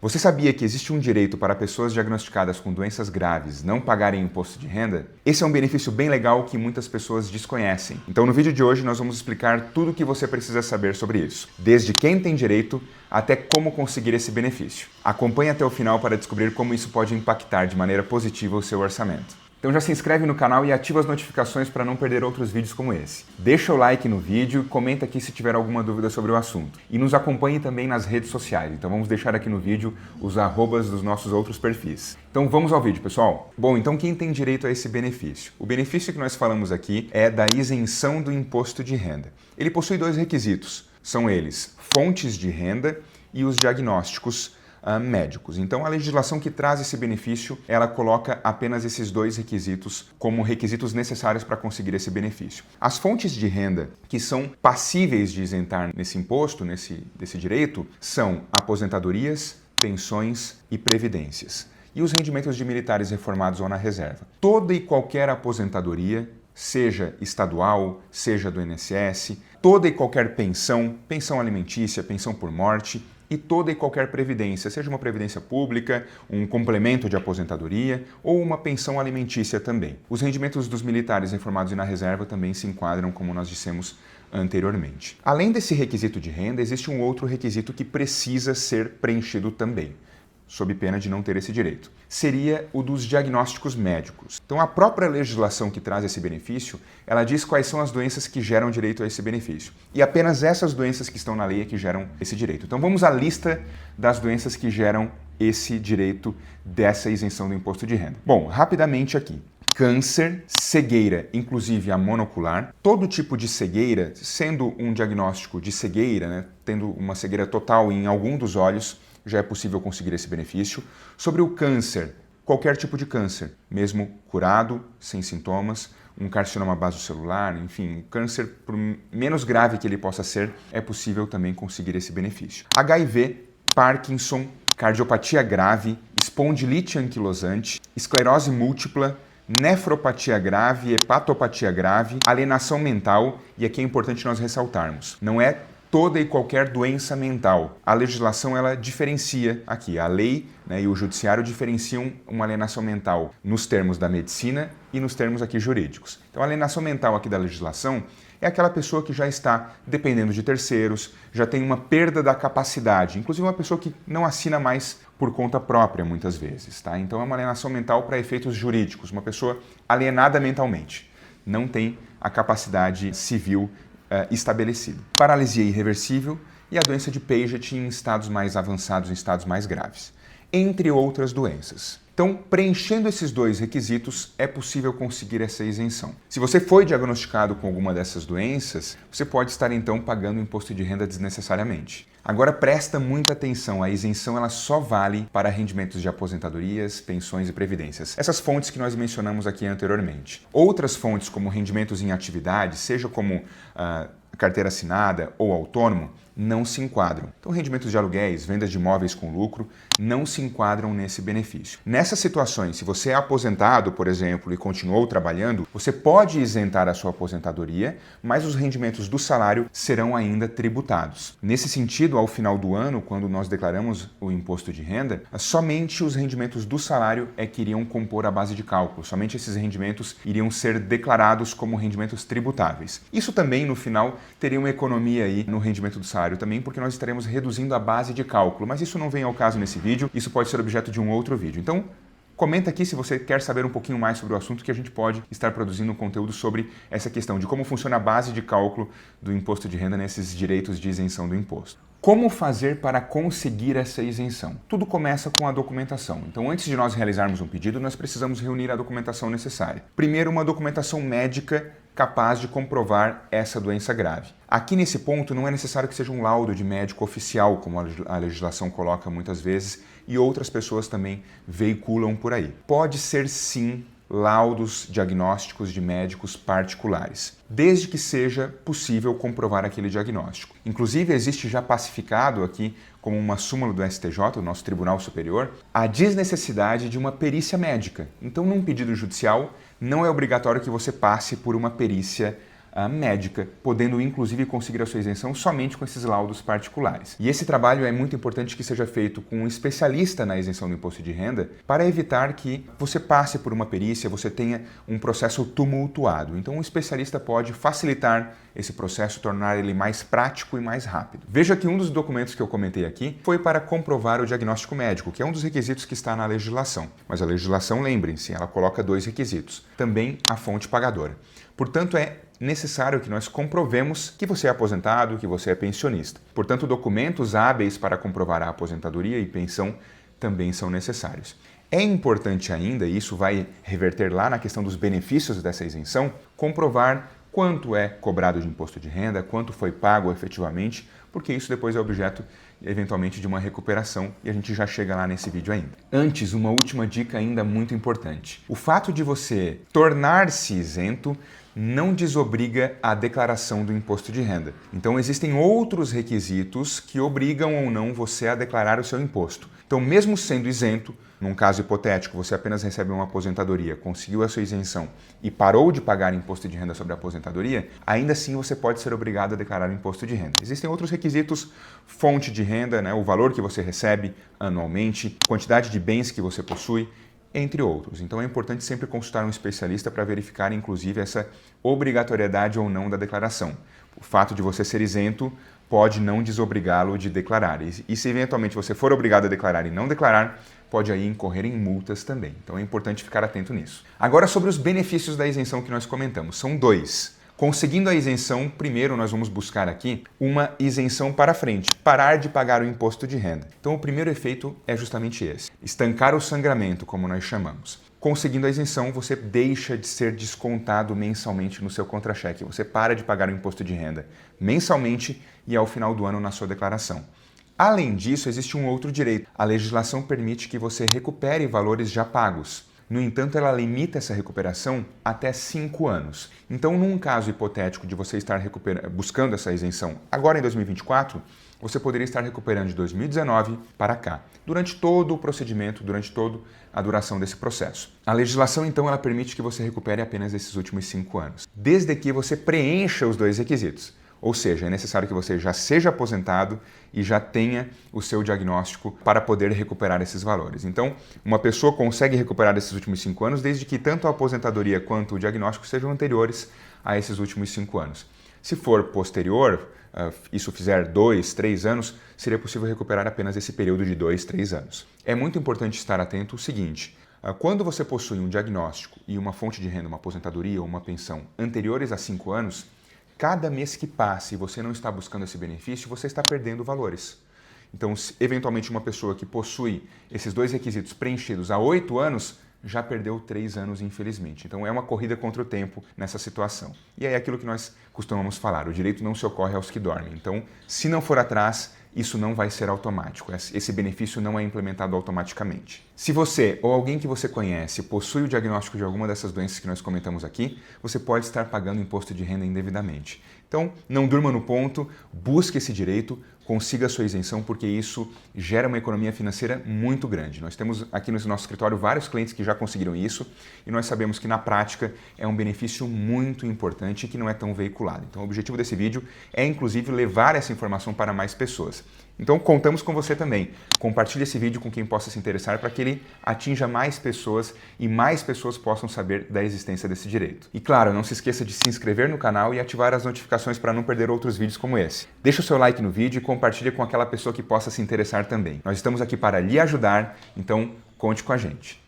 Você sabia que existe um direito para pessoas diagnosticadas com doenças graves não pagarem imposto de renda? Esse é um benefício bem legal que muitas pessoas desconhecem. Então no vídeo de hoje nós vamos explicar tudo o que você precisa saber sobre isso, desde quem tem direito até como conseguir esse benefício. Acompanhe até o final para descobrir como isso pode impactar de maneira positiva o seu orçamento. Então já se inscreve no canal e ativa as notificações para não perder outros vídeos como esse. Deixa o like no vídeo e comenta aqui se tiver alguma dúvida sobre o assunto. E nos acompanhe também nas redes sociais. Então vamos deixar aqui no vídeo os arrobas dos nossos outros perfis. Então vamos ao vídeo, pessoal. Bom, então quem tem direito a esse benefício? O benefício que nós falamos aqui é da isenção do imposto de renda. Ele possui dois requisitos. São eles fontes de renda e os diagnósticos médicos. Então, a legislação que traz esse benefício, ela coloca apenas esses dois requisitos como requisitos necessários para conseguir esse benefício. As fontes de renda que são passíveis de isentar nesse imposto, desse direito, são aposentadorias, pensões e previdências. E os rendimentos de militares reformados ou na reserva. Toda e qualquer aposentadoria, seja estadual, seja do INSS, toda e qualquer pensão, pensão alimentícia, pensão por morte, e toda e qualquer previdência, seja uma previdência pública, um complemento de aposentadoria ou uma pensão alimentícia também. Os rendimentos dos militares reformados e na reserva também se enquadram, como nós dissemos anteriormente. Além desse requisito de renda, existe um outro requisito que precisa ser preenchido também, sob pena de não ter esse direito. Seria o dos diagnósticos médicos. Então, a própria legislação que traz esse benefício, ela diz quais são as doenças que geram direito a esse benefício. E apenas essas doenças que estão na lei é que geram esse direito. Então, vamos à lista das doenças que geram esse direito dessa isenção do imposto de renda. Bom, rapidamente aqui. Câncer, cegueira, inclusive a monocular, todo tipo de cegueira, sendo um diagnóstico de cegueira, né, tendo uma cegueira total em algum dos olhos, já é possível conseguir esse benefício. Sobre o câncer, qualquer tipo de câncer, mesmo curado, sem sintomas, um carcinoma basocelular, enfim, um câncer, por menos grave que ele possa ser, é possível também conseguir esse benefício. HIV, Parkinson, cardiopatia grave, espondilite anquilosante, esclerose múltipla, nefropatia grave, hepatopatia grave, alienação mental, e aqui é importante nós ressaltarmos, não é toda e qualquer doença mental. A legislação, ela diferencia aqui. A lei, né, e o judiciário diferenciam uma alienação mental nos termos da medicina e nos termos aqui jurídicos. Então, a alienação mental aqui da legislação é aquela pessoa que já está dependendo de terceiros, já tem uma perda da capacidade, inclusive uma pessoa que não assina mais por conta própria, muitas vezes, tá? Então, é uma alienação mental para efeitos jurídicos, uma pessoa alienada mentalmente, não tem a capacidade civil estabelecida. Paralisia irreversível e a doença de Paget em estados mais avançados, em estados mais graves, entre outras doenças. Então, preenchendo esses dois requisitos, é possível conseguir essa isenção. Se você foi diagnosticado com alguma dessas doenças, você pode estar então pagando imposto de renda desnecessariamente. Agora presta muita atenção, a isenção ela só vale para rendimentos de aposentadorias, pensões e previdências. Essas fontes que nós mencionamos aqui anteriormente. Outras fontes como rendimentos em atividade, seja como carteira assinada ou autônomo, não se enquadram. Então, rendimentos de aluguéis, vendas de imóveis com lucro, não se enquadram nesse benefício. Nessas situações, se você é aposentado, por exemplo, e continuou trabalhando, você pode isentar a sua aposentadoria, mas os rendimentos do salário serão ainda tributados. Nesse sentido, ao final do ano, quando nós declaramos o imposto de renda, somente os rendimentos do salário é que iriam compor a base de cálculo. Somente esses rendimentos iriam ser declarados como rendimentos tributáveis. Isso também, no final, teria uma economia aí no rendimento do salário também, porque nós estaremos reduzindo a base de cálculo, mas isso não vem ao caso nesse vídeo, isso pode ser objeto de um outro vídeo. Então, comenta aqui se você quer saber um pouquinho mais sobre o assunto, que a gente pode estar produzindo um conteúdo sobre essa questão de como funciona a base de cálculo do imposto de renda nesses direitos de isenção do imposto. Como fazer para conseguir essa isenção? Tudo começa com a documentação. Então, antes de nós realizarmos um pedido, nós precisamos reunir a documentação necessária. Primeiro, uma documentação médica capaz de comprovar essa doença grave. Aqui nesse ponto não é necessário que seja um laudo de médico oficial, como a legislação coloca muitas vezes, e outras pessoas também veiculam por aí. Pode ser sim laudos diagnósticos de médicos particulares, desde que seja possível comprovar aquele diagnóstico. Inclusive, existe já pacificado aqui, como uma súmula do STJ, o nosso Tribunal Superior, a desnecessidade de uma perícia médica. Então, num pedido judicial, não é obrigatório que você passe por uma perícia médica, podendo inclusive conseguir a sua isenção somente com esses laudos particulares. E esse trabalho é muito importante que seja feito com um especialista na isenção do imposto de renda para evitar que você passe por uma perícia, você tenha um processo tumultuado. Então um especialista pode facilitar esse processo, tornar ele mais prático e mais rápido. Veja que um dos documentos que eu comentei aqui foi para comprovar o diagnóstico médico, que é um dos requisitos que está na legislação. Mas a legislação, lembrem-se, ela coloca 2 requisitos. Também a fonte pagadora. Portanto, é necessário que nós comprovemos que você é aposentado, que você é pensionista. Portanto, documentos hábeis para comprovar a aposentadoria e pensão também são necessários. É importante ainda, e isso vai reverter lá na questão dos benefícios dessa isenção, comprovar quanto é cobrado de imposto de renda, quanto foi pago efetivamente, porque isso depois é objeto, eventualmente, de uma recuperação e a gente já chega lá nesse vídeo ainda. Antes, uma última dica ainda muito importante. O fato de você tornar-se isento não desobriga a declaração do imposto de renda. Então, existem outros requisitos que obrigam ou não você a declarar o seu imposto. Então, mesmo sendo isento, num caso hipotético, você apenas recebe uma aposentadoria, conseguiu a sua isenção e parou de pagar imposto de renda sobre a aposentadoria, ainda assim você pode ser obrigado a declarar o imposto de renda. Existem outros requisitos, fonte de renda, o valor que você recebe anualmente, quantidade de bens que você possui, entre outros. Então é importante sempre consultar um especialista para verificar, inclusive, essa obrigatoriedade ou não da declaração. O fato de você ser isento pode não desobrigá-lo de declarar. E se eventualmente você for obrigado a declarar e não declarar, pode aí incorrer em multas também. Então é importante ficar atento nisso. Agora sobre os benefícios da isenção que nós comentamos. São 2. Conseguindo a isenção, primeiro nós vamos buscar aqui uma isenção para frente, parar de pagar o imposto de renda. Então o primeiro efeito é justamente esse, estancar o sangramento, como nós chamamos. Conseguindo a isenção, você deixa de ser descontado mensalmente no seu contra-cheque. Você para de pagar o imposto de renda mensalmente e ao final do ano na sua declaração. Além disso, existe um outro direito. A legislação permite que você recupere valores já pagos. No entanto, ela limita essa recuperação até 5 anos. Então, num caso hipotético de você estar buscando essa isenção agora em 2024, você poderia estar recuperando de 2019 para cá, durante todo o procedimento, durante toda a duração desse processo. A legislação, então, ela permite que você recupere apenas esses últimos 5 anos, desde que você preencha os 2 requisitos. Ou seja, é necessário que você já seja aposentado e já tenha o seu diagnóstico para poder recuperar esses valores. Então, uma pessoa consegue recuperar esses últimos 5 anos desde que tanto a aposentadoria quanto o diagnóstico sejam anteriores a esses últimos 5 anos. Se for posterior, isso fizer 2, 3 anos, seria possível recuperar apenas esse período de 2, 3 anos. É muito importante estar atento ao seguinte: quando você possui um diagnóstico e uma fonte de renda, uma aposentadoria ou uma pensão anteriores a 5 anos, cada mês que passe e você não está buscando esse benefício, você está perdendo valores. Então, se eventualmente uma pessoa que possui esses 2 requisitos preenchidos há 8 anos, já perdeu 3 anos, infelizmente. Então, é uma corrida contra o tempo nessa situação. E é aquilo que nós costumamos falar, o direito não se ocorre aos que dormem. Então, se não for atrás, isso não vai ser automático. Esse benefício não é implementado automaticamente. Se você ou alguém que você conhece possui o diagnóstico de alguma dessas doenças que nós comentamos aqui, você pode estar pagando imposto de renda indevidamente. Então, não durma no ponto, busque esse direito, consiga a sua isenção, porque isso gera uma economia financeira muito grande. Nós temos aqui no nosso escritório vários clientes que já conseguiram isso e nós sabemos que na prática é um benefício muito importante e que não é tão veiculado. Então o objetivo desse vídeo é inclusive levar essa informação para mais pessoas. Então contamos com você também. Compartilhe esse vídeo com quem possa se interessar para que ele atinja mais pessoas e mais pessoas possam saber da existência desse direito. E claro, não se esqueça de se inscrever no canal e ativar as notificações para não perder outros vídeos como esse. Deixa o seu like no vídeo e compartilhe com aquela pessoa que possa se interessar também. Nós estamos aqui para lhe ajudar, então conte com a gente.